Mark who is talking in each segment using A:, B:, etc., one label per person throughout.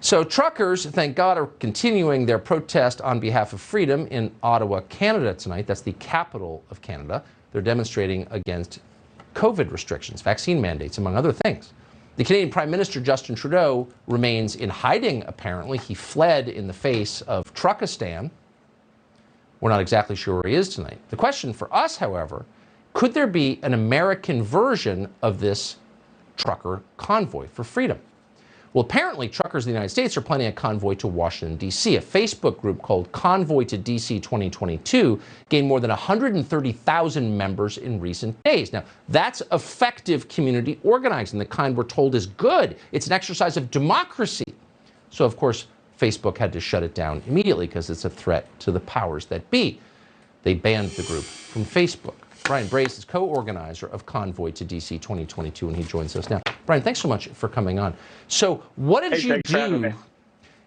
A: So truckers, thank God, are continuing their protest on behalf of freedom in Ottawa, Canada tonight. That's the capital of Canada. They're demonstrating against COVID restrictions, vaccine mandates, among other things. The Canadian Prime Minister, Justin Trudeau, remains in hiding, apparently. He fled in the face of Truckistan. We're not exactly sure where he is tonight. The question for us, however, could there be an American version of this trucker convoy for freedom? Well, apparently, truckers in the United States are planning a convoy to Washington, D.C. A Facebook group called Convoy to D.C. 2022 gained more than 130,000 members in recent days. Now, that's effective community organizing, the kind we're told is good. It's an exercise of democracy. So, of course, Facebook had to shut it down immediately because it's a threat to the powers that be. They banned the group from Facebook. Brian Brace is co-organizer of Convoy to DC 2022, and he joins us now. Brian, thanks so much for coming on. So what did you do?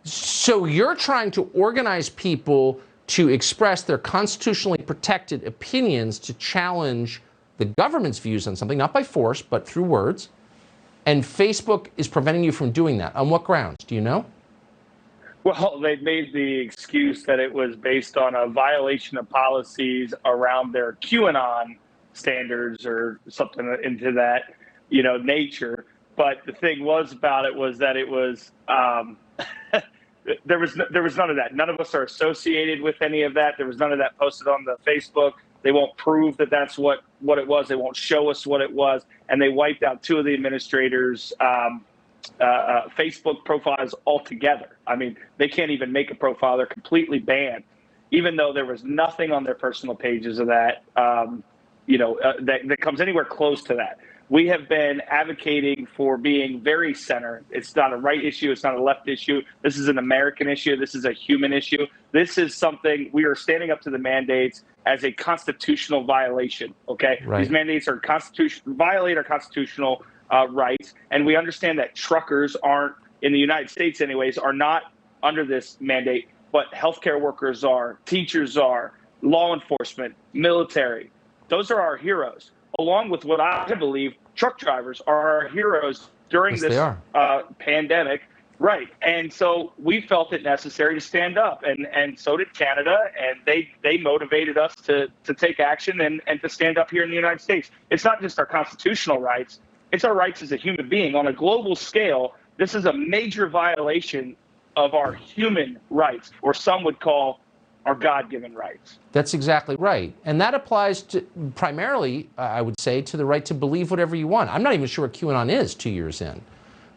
A: So you're trying to organize people to express their constitutionally protected opinions to challenge the government's views on something, not by force, but through words. And Facebook is preventing you from doing that. On what grounds? Do you know?
B: Well, they made the excuse that it was based on a violation of policies around their QAnon standards or something into that, nature. But the thing was about it was that it was there was none of that. None of us are associated with any of that. There was none of that posted on the Facebook. They won't prove that that's what it was. They won't show us what it was. And they wiped out two of the administrators' Facebook profiles altogether. I mean, they can't even make a profile. They're completely banned, even though there was nothing on their personal pages of that, that comes anywhere close to that. We have been advocating for being very center. It's not a right issue. It's not a left issue. This is an American issue. This is a human issue. This is something we are standing up to the mandates as a constitutional violation. Okay, right. These mandates are violate our constitutional rights, and we understand that truckers aren't, in the United States anyways, are not under this mandate, but healthcare workers are, teachers are, law enforcement, military. Those are our heroes, along with what I believe truck drivers are our heroes during this pandemic. Right. And so we felt it necessary to stand up, and so did Canada, and they motivated us to take action and to stand up here in the United States. It's not just our constitutional rights. It's our rights as a human being. On a global scale, this is a major violation of our human rights, or some would call our God-given rights.
A: That's exactly right. And that applies to primarily, I would say, to the right to believe whatever you want. I'm not even sure what QAnon is 2 years in,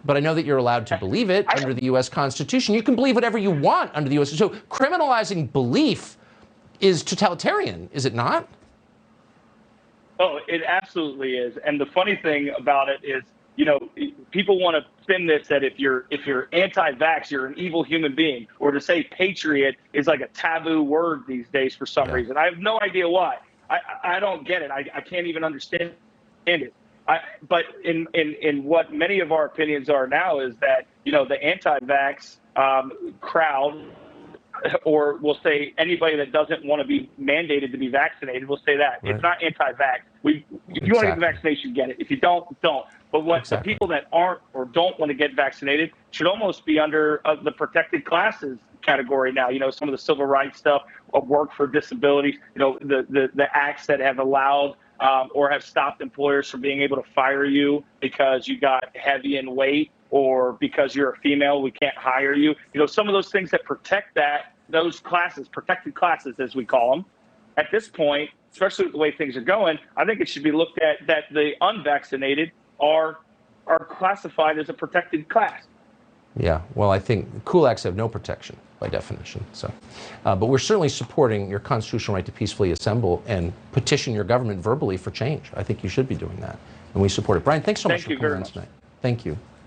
A: but I know that you're allowed to believe it under the U.S. Constitution. You can believe whatever you want under the U.S. So criminalizing belief is totalitarian, is it not?
B: Oh, it absolutely is. And the funny thing about it is, people want to spin this that if you're anti-vax, you're an evil human being, or to say patriot is like a taboo word these days for some reason. I have no idea why. I don't get it. I can't even understand it. But in what many of our opinions are now is that, the anti-vax crowd, or we'll say anybody that doesn't want to be mandated to be vaccinated, we'll say that. Right. It's not anti-vax. If you want to get the vaccination, get it. If you don't, don't. But the people that aren't or don't want to get vaccinated should almost be under the protected classes category now. Some of the civil rights stuff, work for disabilities, the acts that have allowed or have stopped employers from being able to fire you because you got heavy in weight, or because you're a female, we can't hire you. Some of those things that protect those classes, protected classes as we call them, at this point, especially with the way things are going, I think it should be looked at that the unvaccinated are classified as a protected class.
A: Yeah, well, I think kulaks have no protection by definition. So, but we're certainly supporting your constitutional right to peacefully assemble and petition your government verbally for change. I think you should be doing that, and we support it. Brian, thanks so much for coming on tonight. Thank you.